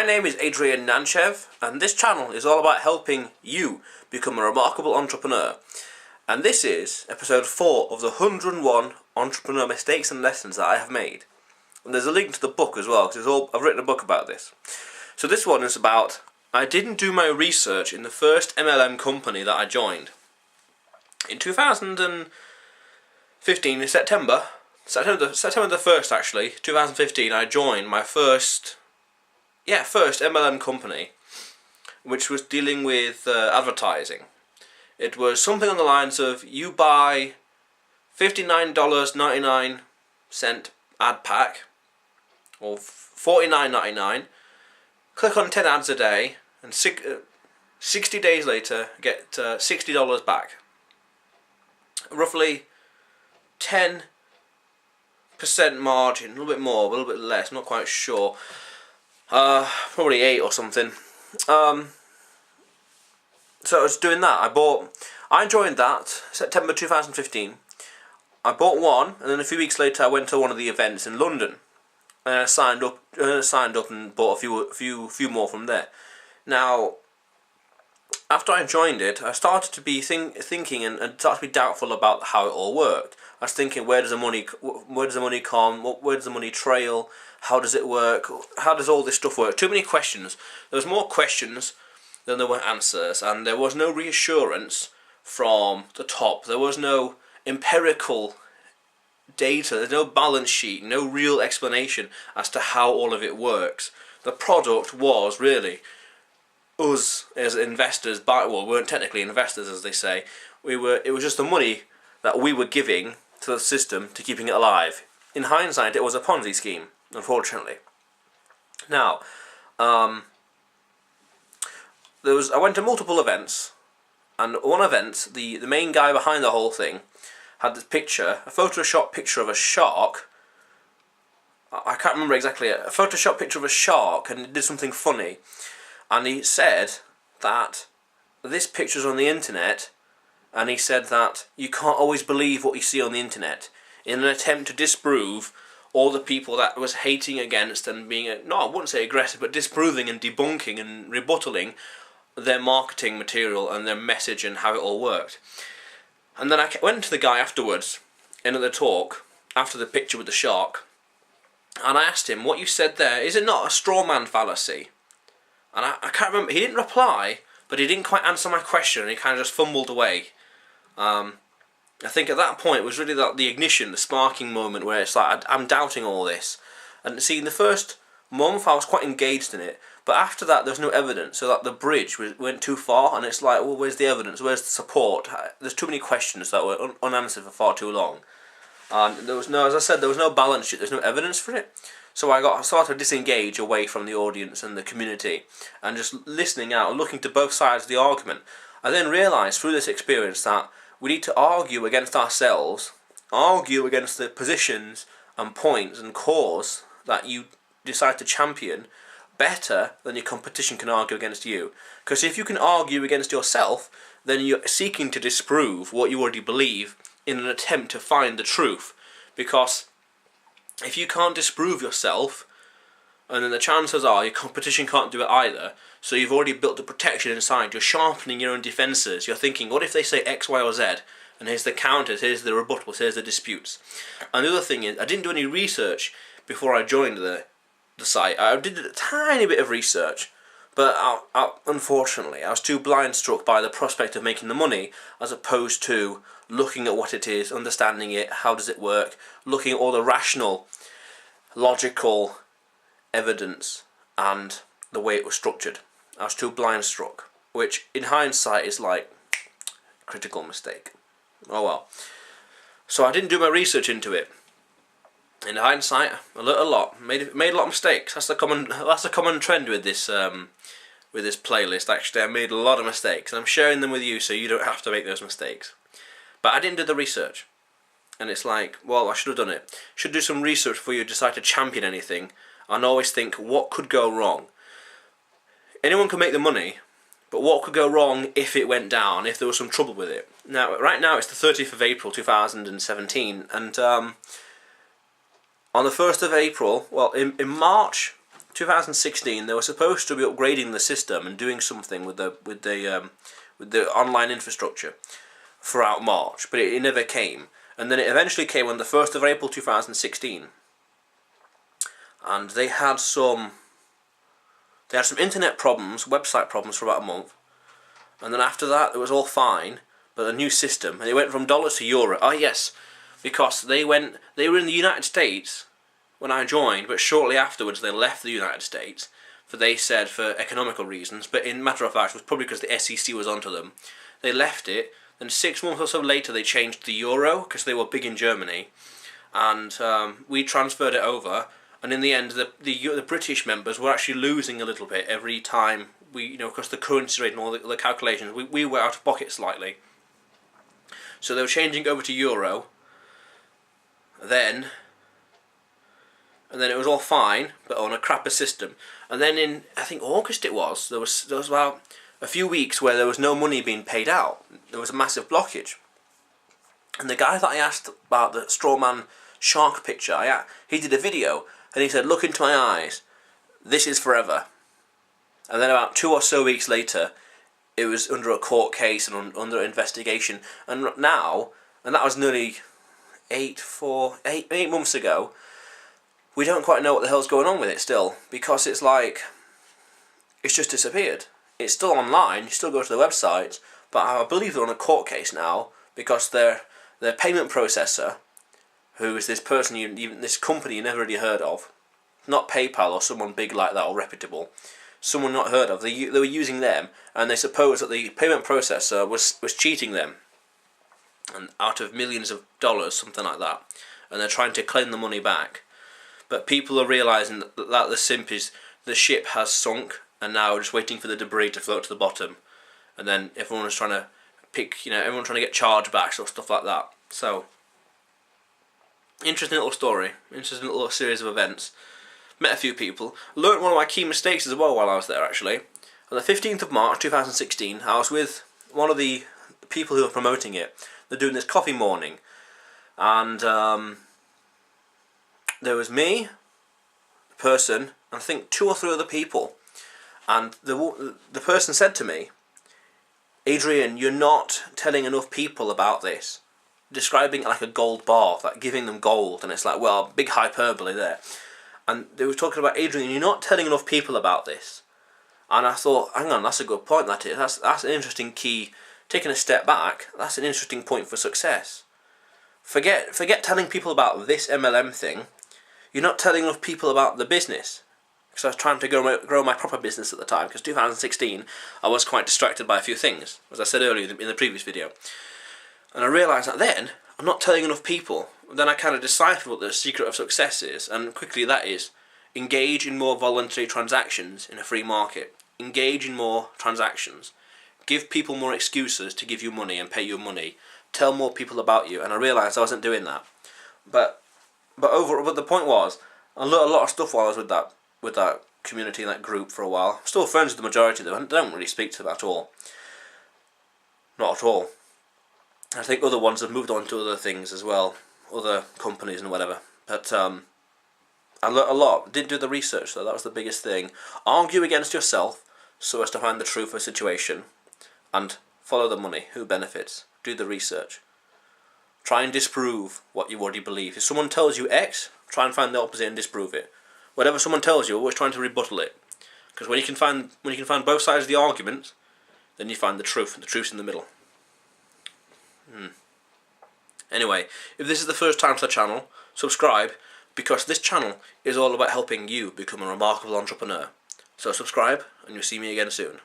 name is Adrian Nanchev, and this channel is all about helping you become a remarkable entrepreneur. And this is episode 4 of the 101 entrepreneur mistakes and lessons that I have made. And there's a link to the book as well, because I've written a book about this. So this one is about, I didn't do my research in the first MLM company that I joined. In 2015, in September the 1st actually, 2015, I joined my first MLM company, which was dealing with advertising. It was something on the lines of, you buy $59.99 ad pack, or $49.99, click on 10 ads a day, and 60 days later get $60 back. Roughly 10% margin, a little bit more, a little bit less, I'm not quite sure. Probably 8 or something. So I was doing that. I joined that September 2015. I bought one, and then a few weeks later I went to one of the events in London, and I signed up and bought a few more from there. Now, after I joined it, I started to be thinking and started to be doubtful about how it all worked. I was thinking, where does the money come? Where does the money trail? How does it work? How does all this stuff work? Too many questions. There was more questions than there were answers, and there was no reassurance from the top. There was no empirical data. There's no balance sheet, no real explanation as to how all of it works. The product was really us as investors. We weren't technically investors, as they say. It was just the money that we were giving to the system to keeping it alive. In hindsight, it was a Ponzi scheme, unfortunately. Now, I went to multiple events, and one event, the main guy behind the whole thing had this picture, a Photoshop picture of a shark. I can't remember exactly, a Photoshop picture of a shark, and it did something funny. And he said that this picture's on the internet, and he said that you can't always believe what you see on the internet, in an attempt to disprove all the people that was hating against and being, no, I wouldn't say aggressive, but disproving and debunking and rebuttaling their marketing material and their message and how it all worked. And then I went to the guy afterwards, in the talk, after the picture with the shark, and I asked him, what you said there, is it not a strawman fallacy? And I can't remember, he didn't reply, but he didn't quite answer my question, and he kind of just fumbled away. I think at that point it was really the ignition, the sparking moment, where it's like, I'm doubting all this. And see, in the first month I was quite engaged in it, but after that there's no evidence, so that the bridge went too far, and it's like, well, where's the evidence, where's the support? There's too many questions that were unanswered for far too long. And there was no, as I said, there was no balance sheet, there's no evidence for it. So I started to disengage away from the audience and the community, and just listening out and looking to both sides of the argument. I then realised through this experience that we need to argue against ourselves, argue against the positions and points and cause that you decide to champion better than your competition can argue against you. Because if you can argue against yourself, then you're seeking to disprove what you already believe in an attempt to find the truth. Because if you can't disprove yourself, and then the chances are your competition can't do it either, so you've already built the protection inside, you're sharpening your own defences, you're thinking, what if they say X, Y or Z, and here's the counters, here's the rebuttals, here's the disputes. And the other thing is, I didn't do any research before I joined the site. I did a tiny bit of research, but unfortunately I was too blind struck by the prospect of making the money, as opposed to looking at what it is, understanding it, how does it work, looking at all the rational, logical evidence and the way it was structured. I was too blind struck, which in hindsight is like critical mistake. Oh well. So I didn't do my research into it. In hindsight, I learnt a lot, made a lot of mistakes. That's the common trend with this playlist. Actually, I made a lot of mistakes, and I'm sharing them with you so you don't have to make those mistakes. But I didn't do the research, and it's like, well, I should have done it. Should do some research before you decide to champion anything, and always think, what could go wrong? Anyone can make the money, but what could go wrong if it went down, if there was some trouble with it? Now, right now it's the 30th of April 2017, and on the 1st of April, well, in March 2016, they were supposed to be upgrading the system and doing something with the online infrastructure throughout March, but it never came. And then it eventually came on the 1st of April 2016, and they had some internet problems, website problems for about a month, and then after that it was all fine. But a new system, and it went from dollars to euro. Oh yes, because they were in the United States when I joined, but shortly afterwards they left the United States. They said for economical reasons, but in matter of fact it was probably because the SEC was onto them. They left it. Then 6 months or so later they changed to the euro because they were big in Germany, and we transferred it over. And in the end, the British members were actually losing a little bit every time we, because the currency rate and all the calculations, we were out of pocket slightly. So they were changing over to euro. And then it was all fine, but on a crapper system. And then in, I think August there was about a few weeks where there was no money being paid out. There was a massive blockage. And the guy that I asked about the Strongman Shark picture, he did a video, and he said, "Look into my eyes, this is forever." And then about 2 or so weeks later, it was under a court case and under investigation. And now, and that was nearly 8 months ago, we don't quite know what the hell's going on with it still, because it's like, it's just disappeared. It's still online, you still go to the website, but I believe they're on a court case now, because their payment processor, who is this person, this company you never really heard of, not PayPal or someone big like that or reputable, someone not heard of, they were using them, and they suppose that the payment processor was cheating them, and out of millions of dollars, something like that, and they're trying to claim the money back. But people are realising that the ship has sunk, and now we're just waiting for the debris to float to the bottom, and then everyone is trying to everyone trying to get charged back, sort of stuff like that. So, interesting little story, interesting little series of events. Met a few people, learnt one of my key mistakes as well while I was there actually. On the 15th of March 2016, I was with one of the people who are promoting it. They're doing this coffee morning, and there was me, the person, and I think 2 or 3 other people. And the person said to me, "Adrian, you're not telling enough people about this." Describing it like a gold bar, like giving them gold, and it's like, well, big hyperbole there. And they were talking about, "Adrian, you're not telling enough people about this." And I thought, hang on, that's a good point, that is. That's an interesting key. Taking a step back, that's an interesting point for success. Forget telling people about this MLM thing. You're not telling enough people about the business. Because I was trying to grow my proper business at the time, because 2016 I was quite distracted by a few things, as I said earlier in the previous video. And I realised that then, I'm not telling enough people. Then I kind of deciphered what the secret of success is, and quickly that is, engage in more voluntary transactions in a free market. Engage in more transactions. Give people more excuses to give you money and pay you money. Tell more people about you, and I realised I wasn't doing that. But the point was, I learned a lot of stuff while I was with that community, that group for a while. I'm still friends with the majority of them. I don't really speak to them at all. Not at all. I think other ones have moved on to other things as well, other companies and whatever. But I learned a lot. Didn't do the research though. That was the biggest thing. Argue against yourself so as to find the truth of a situation, and follow the money. Who benefits? Do the research. Try and disprove what you already believe. If someone tells you X, try and find the opposite and disprove it. Whatever someone tells you, always trying to rebuttal it. Because when you can find both sides of the argument, then you find the truth, and the truth's in the middle. Anyway, if this is the first time to the channel, subscribe, because this channel is all about helping you become a remarkable entrepreneur. So subscribe, and you'll see me again soon.